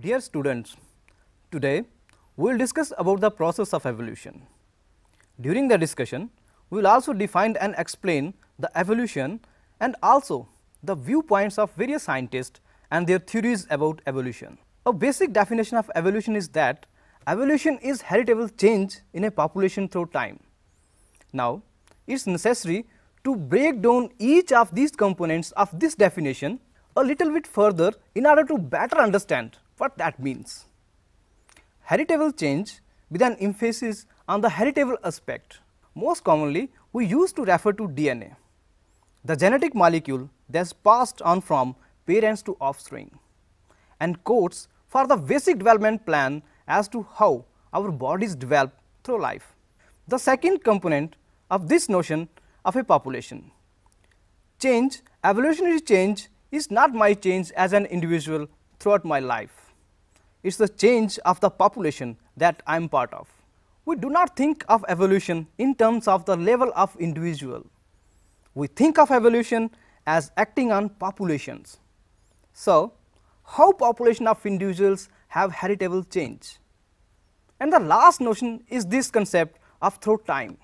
Dear students, today we will discuss about the process of evolution. During the discussion, we will also define and explain the evolution and also the viewpoints of various scientists and their theories about evolution. A basic definition of evolution is that evolution is heritable change in a population through time. Now, it is necessary to break down each of these components of this definition a little bit further in order to better understand what that means. Heritable change with an emphasis on the heritable aspect. Most commonly, we used to refer to DNA, the genetic molecule that is passed on from parents to offspring, and codes for the basic development plan as to how our bodies develop through life. The second component of this notion of a population. Change, evolutionary change is not my change as an individual throughout my life. It is the change of the population that I am part of. We do not think of evolution in terms of the level of individual. We think of evolution as acting on populations. So, how population of individuals have heritable change? And the last notion is this concept of through time.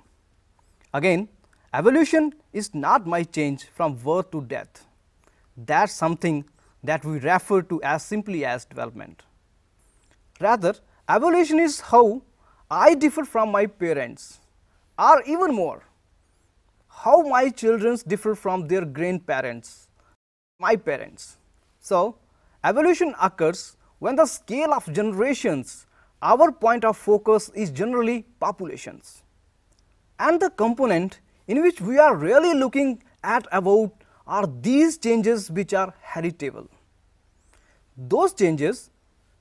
Again, evolution is not my change from birth to death. That is something that we refer to as simply as development. Rather, evolution is how I differ from my parents, or even more, how my children differ from their grandparents, my parents. So, evolution occurs when the scale of generations, our point of focus is generally populations. And the component in which we are really looking at about are these changes which are heritable. Those changes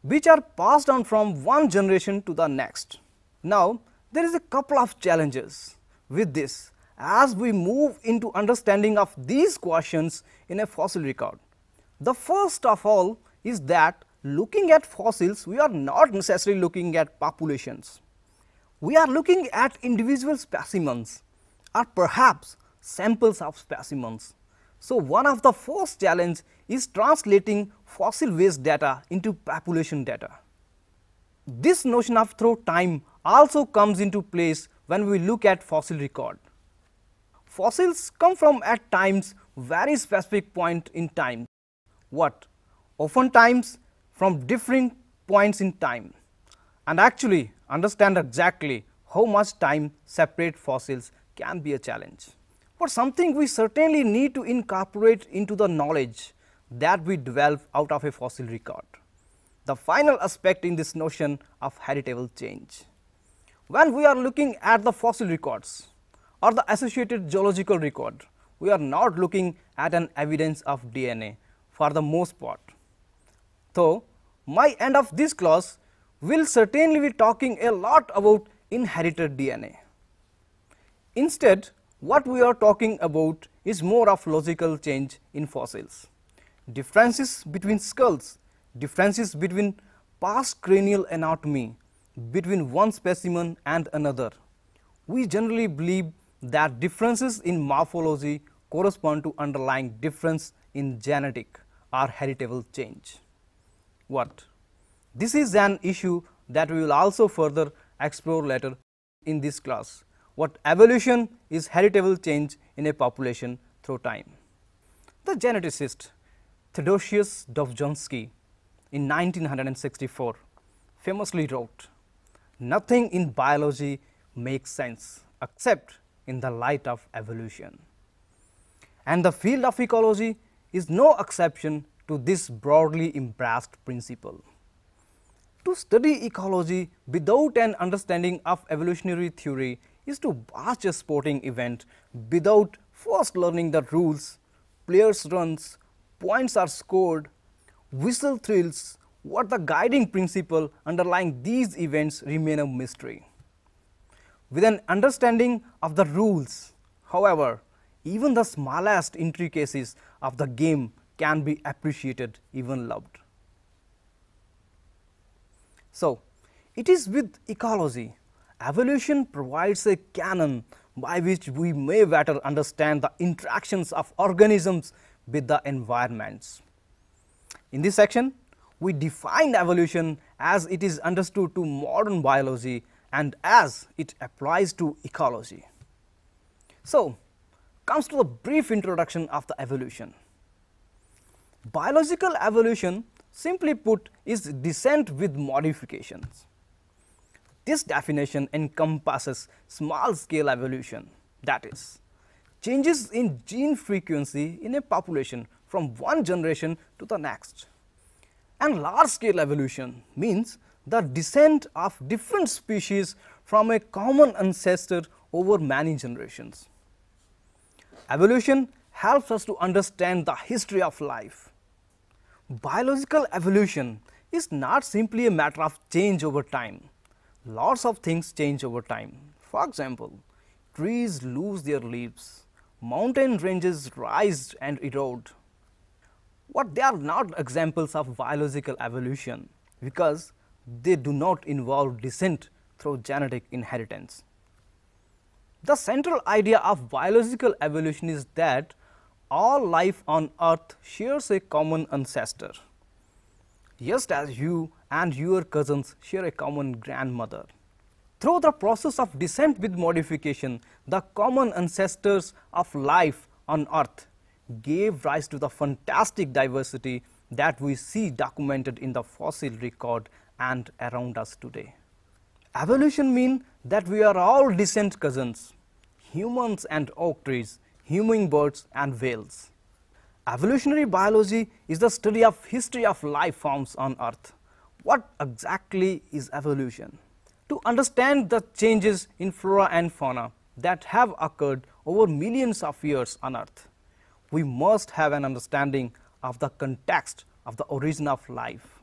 which are passed on from one generation to the next. Now, there is a couple of challenges with this as we move into understanding of these questions in a fossil record. The first of all is that looking at fossils, we are not necessarily looking at populations. We are looking at individual specimens or perhaps samples of specimens. So, one of the first challenge is translating fossil waste data into population data. This notion of through time also comes into place when we look at fossil record. Fossils come from at times very specific point in time. What? Oftentimes from different points in time, and actually understand exactly how much time separate fossils can be a challenge, but something we certainly need to incorporate into the knowledge that we develop out of a fossil record. The final aspect in this notion of heritable change. When we are looking at the fossil records or the associated geological record, we are not looking at an evidence of DNA for the most part. So, my end of this class will certainly be talking a lot about inherited DNA. Instead, what we are talking about is more of logical change in fossils. Differences between skulls, differences between past cranial anatomy, between one specimen and another. We generally believe that differences in morphology correspond to underlying difference in genetic or heritable change. What? This is an issue that we will also further explore later in this class. What evolution is heritable change in a population through time. The geneticist Theodosius Dobzhansky in 1964 famously wrote, "Nothing in biology makes sense except in the light of evolution." And the field of ecology is no exception to this broadly embraced principle. To study ecology without an understanding of evolutionary theory is to watch a sporting event without first learning the rules, players runs, points are scored, whistle thrills, what the guiding principle underlying these events remain a mystery. With an understanding of the rules, however, even the smallest intricacies of the game can be appreciated, even loved. So, it is with ecology, evolution provides a canon by which we may better understand the interactions of organisms with the environments. In this section, we define evolution as it is understood to modern biology and as it applies to ecology. So, comes to the brief introduction of the evolution. Biological evolution, simply put, is descent with modifications. This definition encompasses small scale evolution, that is, changes in gene frequency in a population from one generation to the next. And large scale evolution means the descent of different species from a common ancestor over many generations. Evolution helps us to understand the history of life. Biological evolution is not simply a matter of change over time. Lots of things change over time. For example, trees lose their leaves, mountain ranges rise and erode. But they are not examples of biological evolution because they do not involve descent through genetic inheritance. The central idea of biological evolution is that all life on earth shares a common ancestor, just as you and your cousins share a common grandmother. Through the process of descent with modification, the common ancestors of life on earth gave rise to the fantastic diversity that we see documented in the fossil record and around us today. Evolution means that we are all descent cousins, humans and oak trees, hummingbirds and whales. Evolutionary biology is the study of history of life forms on earth. What exactly is evolution? To understand the changes in flora and fauna that have occurred over millions of years on earth, we must have an understanding of the context of the origin of life,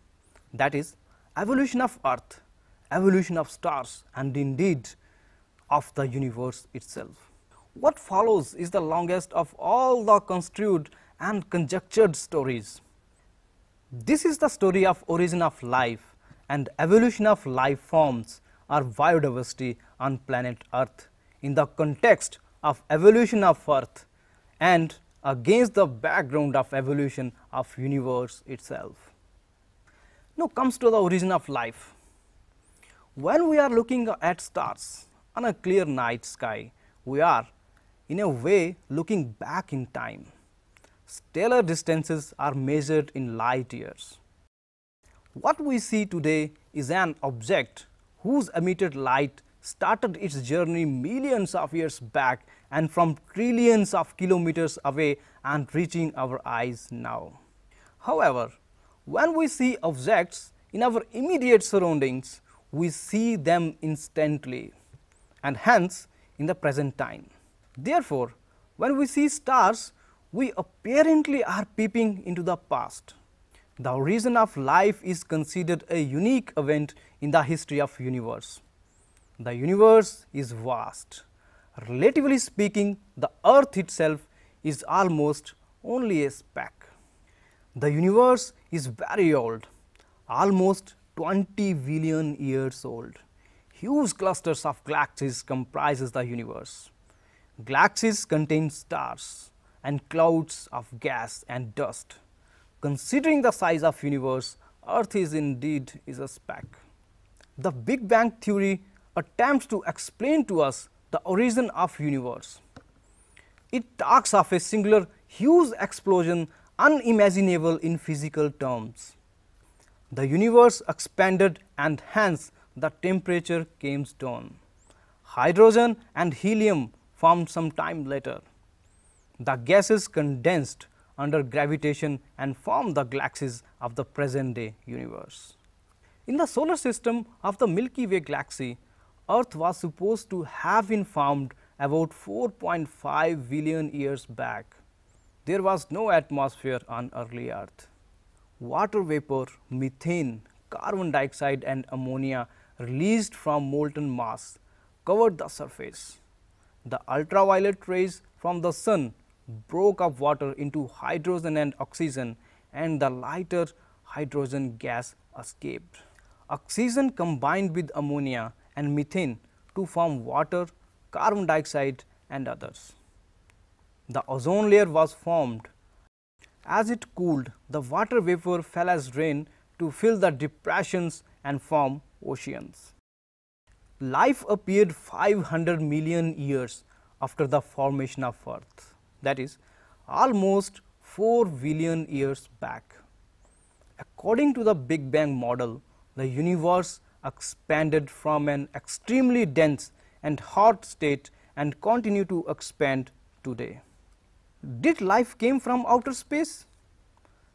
that is, evolution of earth, evolution of stars, and indeed of the universe itself. What follows is the longest of all the construed and conjectured stories. This is the story of origin of life and evolution of life forms or biodiversity on planet Earth in the context of evolution of Earth and against the background of evolution of universe itself. Now comes to the origin of life. When we are looking at stars on a clear night sky, we are in a way looking back in time. Stellar distances are measured in light years. What we see today is an object whose emitted light started its journey millions of years back and from trillions of kilometers away and reaching our eyes now. However, when we see objects in our immediate surroundings, we see them instantly and hence in the present time. Therefore, when we see stars, we apparently are peeping into the past. The origin of life is considered a unique event in the history of universe. The universe is vast. Relatively speaking, the earth itself is almost only a speck. The universe is very old, almost 20 billion years old. Huge clusters of galaxies comprises the universe. Galaxies contain stars and clouds of gas and dust. Considering the size of universe, Earth is indeed a speck. The Big Bang theory attempts to explain to us the origin of universe. It talks of a singular huge explosion unimaginable in physical terms. The universe expanded and hence the temperature came down. Hydrogen and helium formed some time later. The gases condensed under gravitation and formed the galaxies of the present day universe. In the solar system of the Milky Way galaxy, Earth was supposed to have been formed about 4.5 billion years back. There was no atmosphere on early Earth. Water vapor, methane, carbon dioxide and ammonia released from molten mass covered the surface. The ultraviolet rays from the sun broke up water into hydrogen and oxygen, and the lighter hydrogen gas escaped. Oxygen combined with ammonia and methane to form water, carbon dioxide and others. The ozone layer was formed. As it cooled, the water vapor fell as rain to fill the depressions and form oceans. Life appeared 500 million years after the formation of Earth, that is, almost 4 billion years back. According to the Big Bang model, the universe expanded from an extremely dense and hot state and continue to expand today. Did life came from outer space?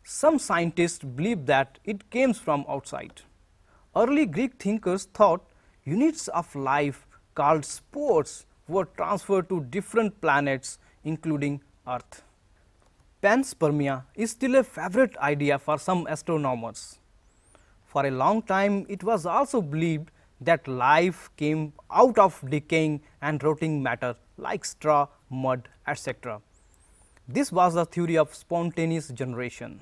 Some scientists believe that it came from outside. Early Greek thinkers thought units of life called spores were transferred to different planets including Earth. Panspermia is still a favorite idea for some astronomers. For a long time, it was also believed that life came out of decaying and rotting matter like straw, mud, etc. This was the theory of spontaneous generation.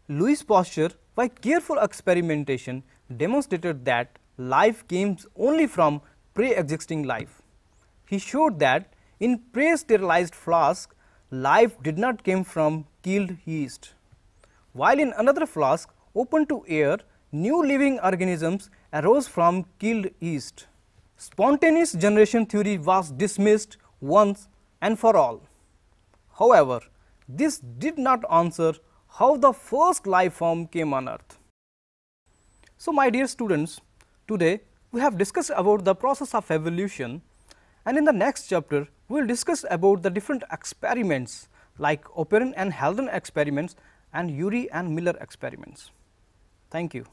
Louis Pasteur, by careful experimentation, demonstrated that life came only from pre-existing life. He showed that in pre-sterilized flask, life did not come from killed yeast, while in another flask open to air, new living organisms arose from killed yeast. Spontaneous generation theory was dismissed once and for all. However, this did not answer how the first life form came on Earth. So, my dear students, today we have discussed about the process of evolution, and in the next chapter we will discuss about the different experiments like Oparin and Haldane experiments and Urey and Miller experiments. Thank you.